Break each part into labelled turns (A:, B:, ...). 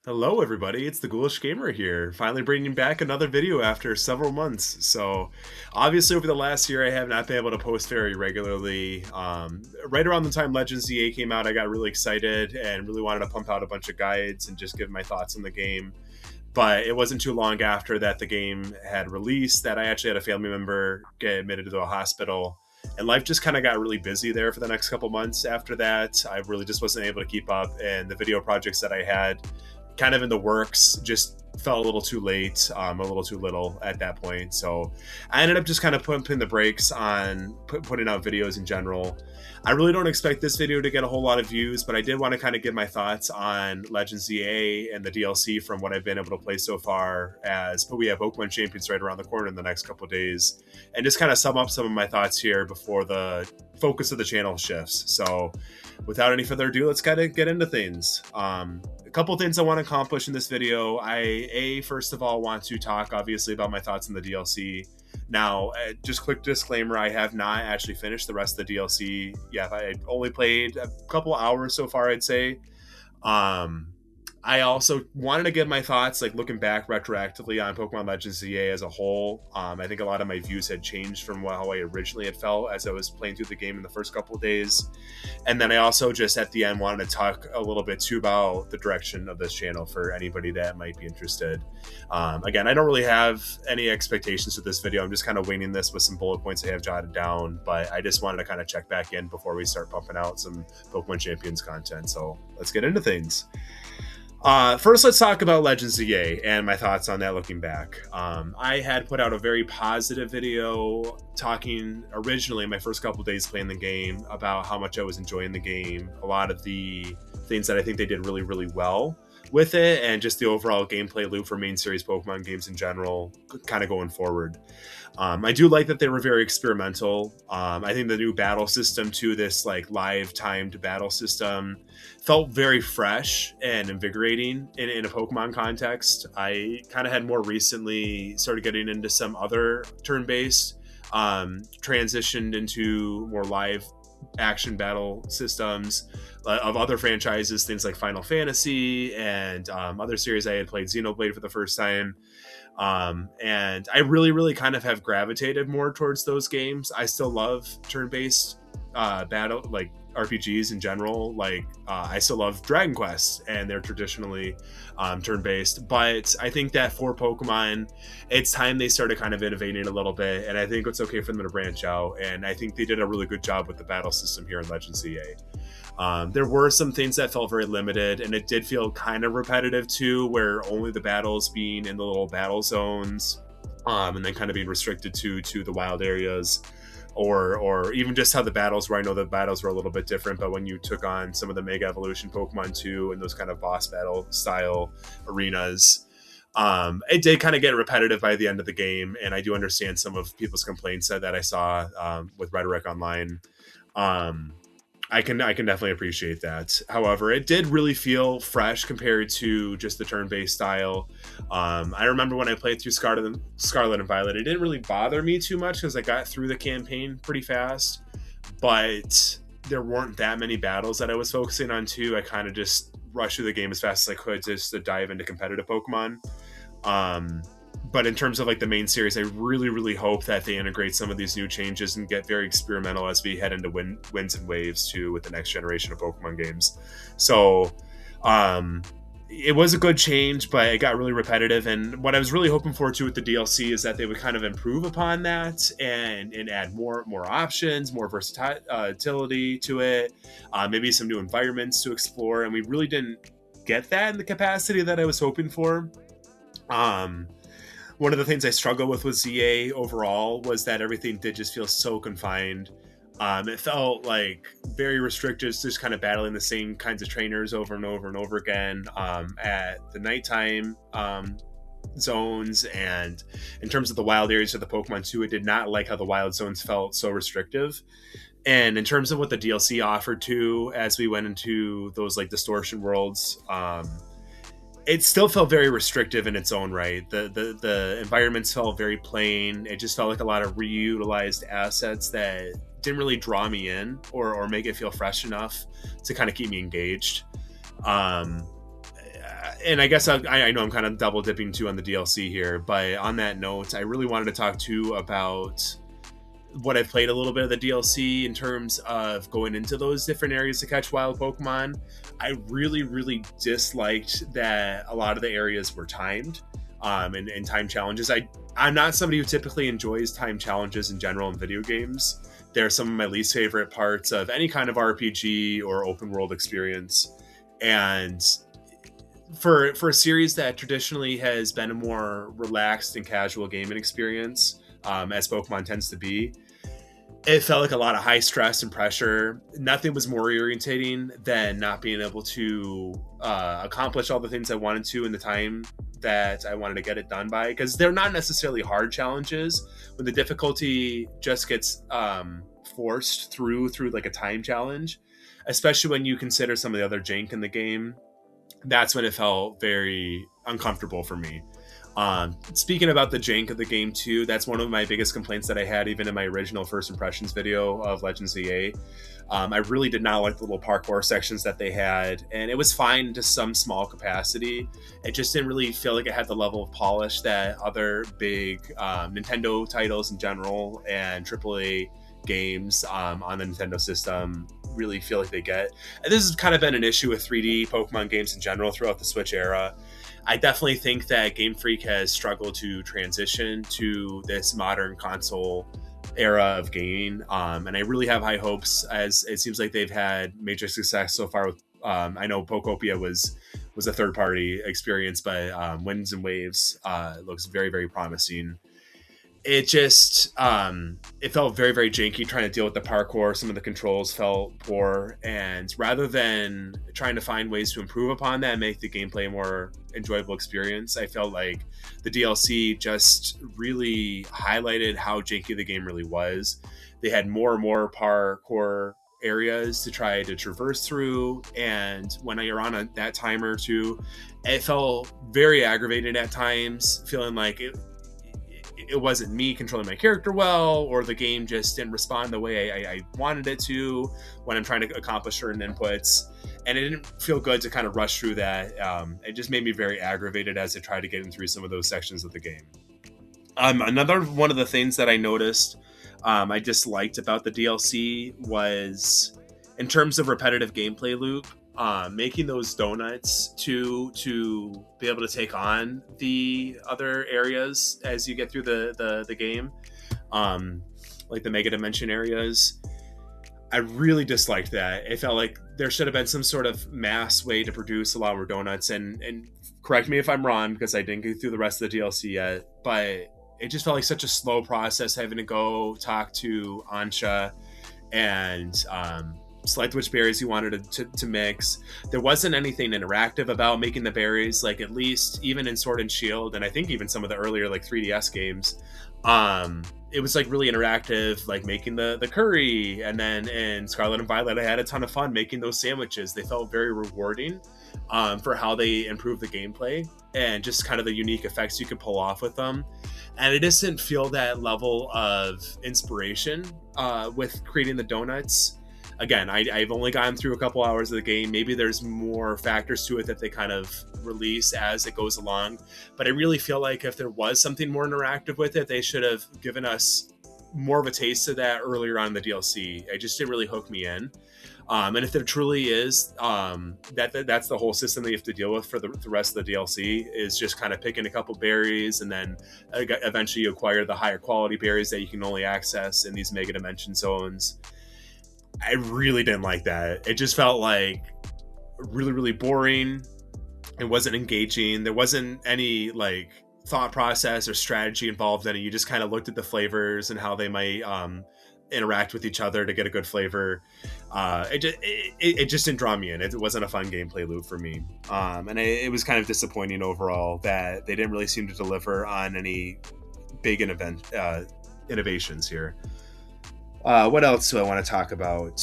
A: Hello, everybody. It's the Ghoulish Gamer here, finally bringing back another video after several months. So, obviously, over the last year, I have not been able to post very regularly. Right around the time Legends ZA came out, I got really excited and really wanted to pump out a bunch of guides and just give my thoughts on the game. But it wasn't too long after that the game had released that I actually had a family member get admitted to a hospital. And life just kind of got really busy there for the next couple months after that. I really just wasn't able to keep up, and the video projects that I had kind of in the works just felt a little too late, a little too little at that point. So I ended up just kind of putting the brakes on putting out videos in general. I really don't expect this video to get a whole lot of views, but I did want to kind of give my thoughts on Legends ZA and the DLC from what I've been able to play so far, but we have Pokemon Champions right around the corner in the next couple days, and just kind of sum up some of my thoughts here before the focus of the channel shifts. So without any further ado, let's kind of get into things. A couple things I want to accomplish in this video. First of all, want to talk obviously about my thoughts on the DLC. Now, just quick disclaimer, I have not actually finished the rest of the DLC. Yeah, I only played a couple hours so far, I'd say. I also wanted to give my thoughts, like looking back retroactively on Pokemon Legends ZA as a whole. I think a lot of my views had changed from how I originally had felt as I was playing through the game in the first couple of days. And then I also just at the end wanted to talk a little bit too about the direction of this channel for anybody that might be interested. Again, I don't really have any expectations for this video. I'm just kind of winging this with some bullet points I have jotted down, but I just wanted to kind of check back in before we start pumping out some Pokemon Champions content. So let's get into things. First, let's talk about Legends ZA and my thoughts on that looking back. I had put out a very positive video talking originally my first couple days playing the game about how much I was enjoying the game, a lot of the things that I think they did really, really well with it, and just the overall gameplay loop for main series Pokemon games in general, kind of going forward. I do like that they were very experimental. I think the new battle system too, this like live timed battle system, felt very fresh and invigorating in a Pokemon context. I kind of had more recently started getting into some other turn-based, transitioned into more live action battle systems of other franchises, things like Final Fantasy and other series. I had played Xenoblade for the first time. And I really kind of have gravitated more towards those games. I still love turn-based battle, like RPGs in general. Like I still love Dragon Quest, and they're traditionally turn-based. But I think that for Pokemon, it's time they started kind of innovating a little bit, and I think it's okay for them to branch out. And I think they did a really good job with the battle system here in Legends ZA. There were some things that felt very limited, and it did feel kind of repetitive too, where only the battles being in the little battle zones, and then kind of being restricted to the wild areas, or even just how the battles were. I know the battles were a little bit different, but when you took on some of the Mega Evolution Pokemon too, and those kind of boss battle style arenas, it did kind of get repetitive by the end of the game, and I do understand some of people's complaints that I saw with Rhetoric Online. I can definitely appreciate that. However, it did really feel fresh compared to just the turn-based style. I remember when I played through Scarlet and Violet, it didn't really bother me too much because I got through the campaign pretty fast, but there weren't that many battles that I was focusing on too. I kind of just rushed through the game as fast as I could just to dive into competitive Pokemon. But in terms of like the main series, I really hope that they integrate some of these new changes and get very experimental as we head into Winds and Waves too with the next generation of Pokemon games. So it was a good change, but it got really repetitive. And what I was really hoping for too with the DLC is that they would kind of improve upon that and add more options, more versatility to it, maybe some new environments to explore. And we really didn't get that in the capacity that I was hoping for. One of the things I struggled with ZA overall was that everything did just feel so confined. It felt like very restricted, just kind of battling the same kinds of trainers over and over again at the nighttime zones. And in terms of the wild areas of the Pokemon too, it did not like how the wild zones felt so restrictive. And in terms of what the DLC offered too, as we went into those like distortion worlds, it still felt very restrictive in its own right. The environments felt very plain. It just felt like a lot of reutilized assets that didn't really draw me in or make it feel fresh enough to kind of keep me engaged. and I guess I know I'm kind of double dipping too on the DLC here, but on that note, I really wanted to talk too about what I've played a little bit of the DLC in terms of going into those different areas to catch wild Pokemon. I really, really disliked that a lot of the areas were timed, and time challenges. I'm not somebody who typically enjoys time challenges in general in video games. They're some of my least favorite parts of any kind of RPG or open world experience. And for a series that traditionally has been a more relaxed and casual gaming experience, as Pokemon tends to be, it felt like a lot of high stress and pressure. Nothing was more irritating than not being able to accomplish all the things I wanted to in the time that I wanted to get it done by, because they're not necessarily hard challenges. When the difficulty just gets forced through like a time challenge, especially when you consider some of the other jank in the game, that's when it felt very uncomfortable for me. Speaking about the jank of the game too, that's one of my biggest complaints that I had even in my original first impressions video of Legends EA. I really did not like the little parkour sections that they had, and it was fine to some small capacity. It just didn't really feel like it had the level of polish that other big Nintendo titles in general and AAA games on the Nintendo system really feel like they get. And this has kind of been an issue with 3D Pokemon games in general throughout the Switch era. I definitely think that Game Freak has struggled to transition to this modern console era of gaming, and I really have high hopes, as it seems like they've had major success so far with I know Pokopia was a third-party experience, but Winds and Waves looks very, very promising. It just it felt very, very janky trying to deal with the parkour. Some of the controls felt poor, and rather than trying to find ways to improve upon that and make the gameplay a more enjoyable experience, I felt like the DLC just really highlighted how janky the game really was. They had more and more parkour areas to try to traverse through, and when you're on that timer too, it felt very aggravating at times, feeling like it wasn't me controlling my character well, or the game just didn't respond the way I wanted it to when I'm trying to accomplish certain inputs. And it didn't feel good to kind of rush through that. It just made me very aggravated as I tried to get in through some of those sections of the game. Another one of the things that I noticed I disliked about the DLC was, in terms of repetitive gameplay loop, making those donuts to be able to take on the other areas as you get through the game, like the Mega Dimension areas. I really disliked that. It felt like there should have been some sort of mass way to produce a lot more donuts, and correct me if I'm wrong because I didn't get through the rest of the DLC yet, but it just felt like such a slow process having to go talk to Ansha and select which berries you wanted to mix. There wasn't anything interactive about making the berries, like at least even in Sword and Shield, and I think even some of the earlier like 3DS games, it was like really interactive, like making the curry. And then in Scarlet and Violet, I had a ton of fun making those sandwiches. They felt very rewarding for how they improved the gameplay and just kind of the unique effects you could pull off with them. And it just didn't feel that level of inspiration with creating the donuts. Again, I've only gotten through a couple hours of the game. Maybe there's more factors to it that they kind of release as it goes along. But I really feel like if there was something more interactive with it, they should have given us more of a taste of that earlier on in the DLC. It just didn't really hook me in. And if there truly is, that's the whole system that you have to deal with for the rest of the DLC, is just kind of picking a couple berries, and then eventually you acquire the higher quality berries that you can only access in these Mega Dimension zones. I really didn't like that. It just felt like really, really boring. It wasn't engaging. There wasn't any like thought process or strategy involved in it. You just kind of looked at the flavors and how they might interact with each other to get a good flavor. It just didn't draw me in. It wasn't a fun gameplay loop for me. And it was kind of disappointing overall that they didn't really seem to deliver on any big innovations here. What else do I want to talk about?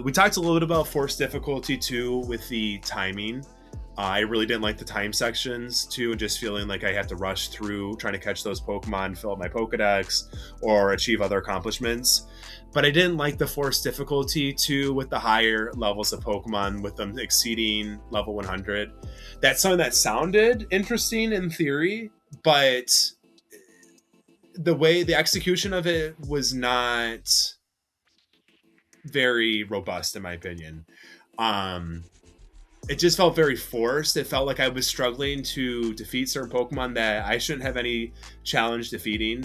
A: We talked a little bit about forced difficulty too with the timing. I really didn't like the time sections too, and just feeling like I had to rush through trying to catch those Pokemon, fill up my Pokedex, or achieve other accomplishments. But I didn't like the forced difficulty too with the higher levels of Pokemon, with them exceeding level 100. That's something that sounded interesting in theory, but the execution of it was not very robust, in my opinion. Um, it just felt very forced. It felt like I was struggling to defeat certain Pokemon that I shouldn't have any challenge defeating.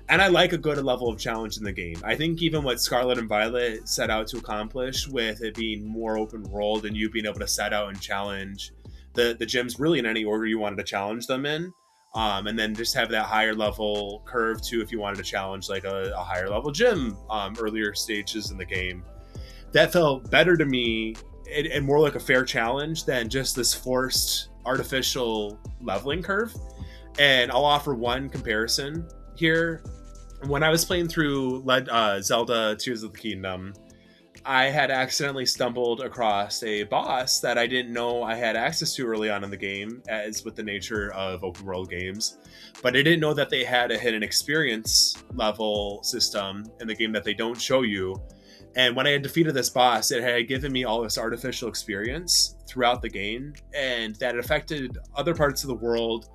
A: And I like a good level of challenge in the game. I think even what Scarlet and Violet set out to accomplish, with it being more open world and you being able to set out and challenge the gyms really in any order you wanted to challenge them in. And then just have that higher level curve too if you wanted to challenge like a higher level gym earlier stages in the game. That felt better to me, and more like a fair challenge than just this forced artificial leveling curve. And I'll offer one comparison here. When I was playing through Zelda Tears of the Kingdom, I had accidentally stumbled across a boss that I didn't know I had access to early on in the game, as with the nature of open world games. But I didn't know that they had a hidden experience level system in the game that they don't show you. And when I had defeated this boss, it had given me all this artificial experience throughout the game, and that affected other parts of the world.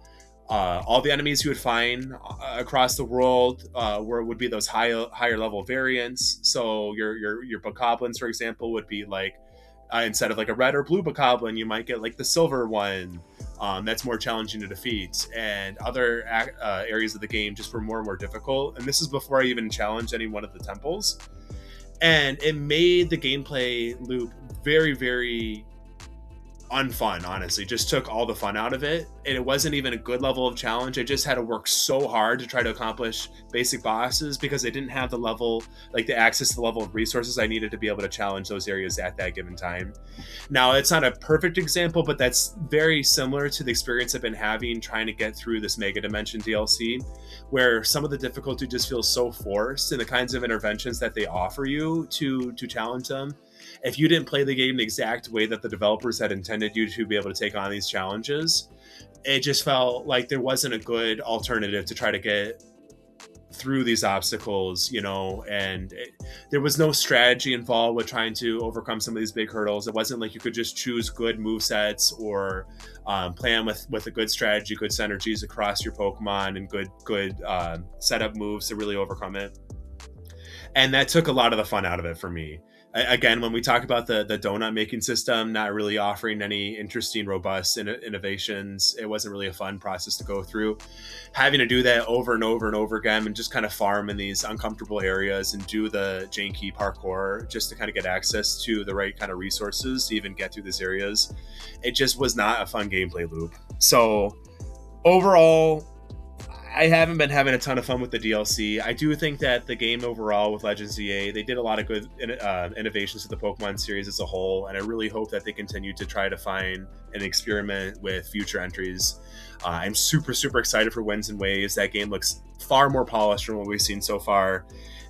A: All the enemies you would find across the world, where it would be those higher level variants. So your Bokoblins, for example, would be like instead of like a red or blue Bokoblin, you might get like the silver one. That's more challenging to defeat, and other areas of the game just were more and more difficult. And this is before I even challenged any one of the temples. And it made the gameplay loop very, very unfun, honestly. Just took all the fun out of it, and it wasn't even a good level of challenge. I just had to work so hard to try to accomplish basic bosses because I didn't have the level, like the access to the level of resources I needed to be able to challenge those areas at that given time. Now, it's not a perfect example, but that's very similar to the experience I've been having trying to get through this Mega Dimension DLC, where some of the difficulty just feels so forced, and the kinds of interventions that they offer you to challenge them, if you didn't play the game the exact way that the developers had intended you to be able to take on these challenges, it just felt like there wasn't a good alternative to try to get through these obstacles, and there was no strategy involved with trying to overcome some of these big hurdles. It wasn't like you could just choose good move sets or plan with a good strategy, good synergies across your Pokemon, and good setup moves to really overcome it. And that took a lot of the fun out of it for me. Again, when we talk about the donut making system not really offering any interesting, robust innovations, it wasn't really a fun process to go through. Having to do that over and over and over again, and just kind of farm in these uncomfortable areas and do the janky parkour just to kind of get access to the right kind of resources to even get through these areas, it just was not a fun gameplay loop. So overall, I haven't been having a ton of fun with the DLC. I do think that the game overall with Legends EA, they did a lot of good innovations to the Pokemon series as a whole, and I really hope that they continue to try to find and experiment with future entries. I'm super, super excited for Winds and Waves. That game looks far more polished from what we've seen so far,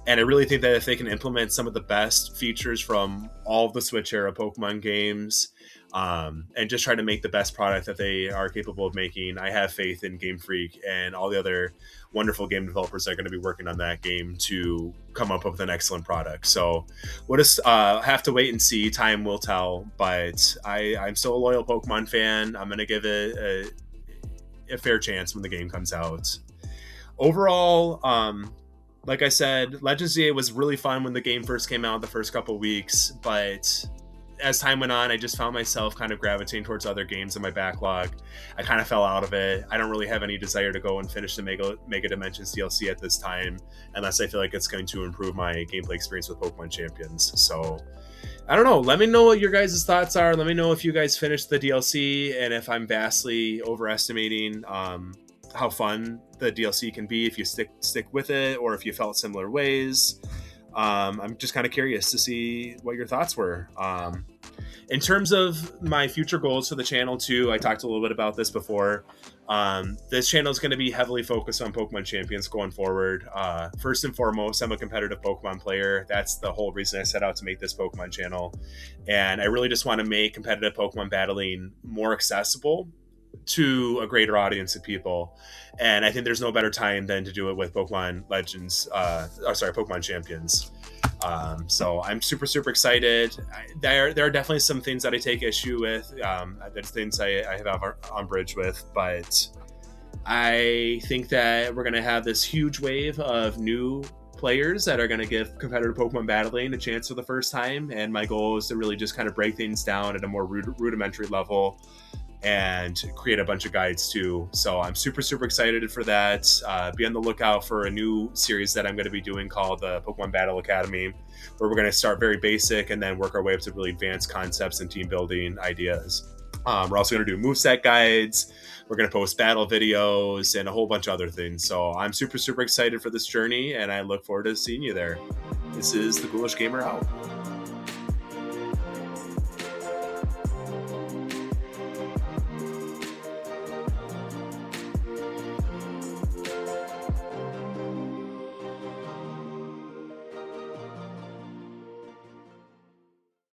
A: and I really think that if they can implement some of the best features from all of the Switch era Pokemon games, and just try to make the best product that they are capable of making, I have faith in Game Freak and all the other wonderful game developers that are going to be working on that game to come up with an excellent product. So we'll just have to wait and see. Time will tell, but I'm still a loyal Pokemon fan. I'm going to give it a fair chance when the game comes out. Overall, like I said, Legends EA was really fun when the game first came out the first couple weeks, but as time went on, I just found myself kind of gravitating towards other games in my backlog. I kind of fell out of it. I don't really have any desire to go and finish the Mega Dimensions DLC at this time, unless I feel like it's going to improve my gameplay experience with Pokemon Champions. So, I don't know. Let me know what your guys' thoughts are. Let me know if you guys finished the DLC and if I'm vastly overestimating how fun the DLC can be if you stick with it, or if you felt similar ways. I'm just kind of curious to see what your thoughts were. In terms of my future goals for the channel too, I talked a little bit about this before. This channel is going to be heavily focused on Pokemon Champions going forward. First and foremost, I'm a competitive Pokemon player. That's the whole reason I set out to make this Pokemon channel. And I really just want to make competitive Pokemon battling more accessible to a greater audience of people. And I think there's no better time than to do it with Pokemon Legends, Pokemon Champions. So I'm super excited. There are definitely some things that I take issue with. There's things I have on bridge with, but I think that we're going to have this huge wave of new players that are going to give competitive Pokemon battling a chance for the first time. And my goal is to really just kind of break things down at a more rudimentary level and create a bunch of guides too. So I'm super excited for that. Be on the lookout for a new series that I'm going to be doing called the Pokemon Battle Academy, where we're going to start very basic and then work our way up to really advanced concepts and team building ideas. We're also going to do moveset guides. We're going to post battle videos and a whole bunch of other things. So I'm super excited for this journey, and I look forward to seeing you there. This is the Ghoulish Gamer out.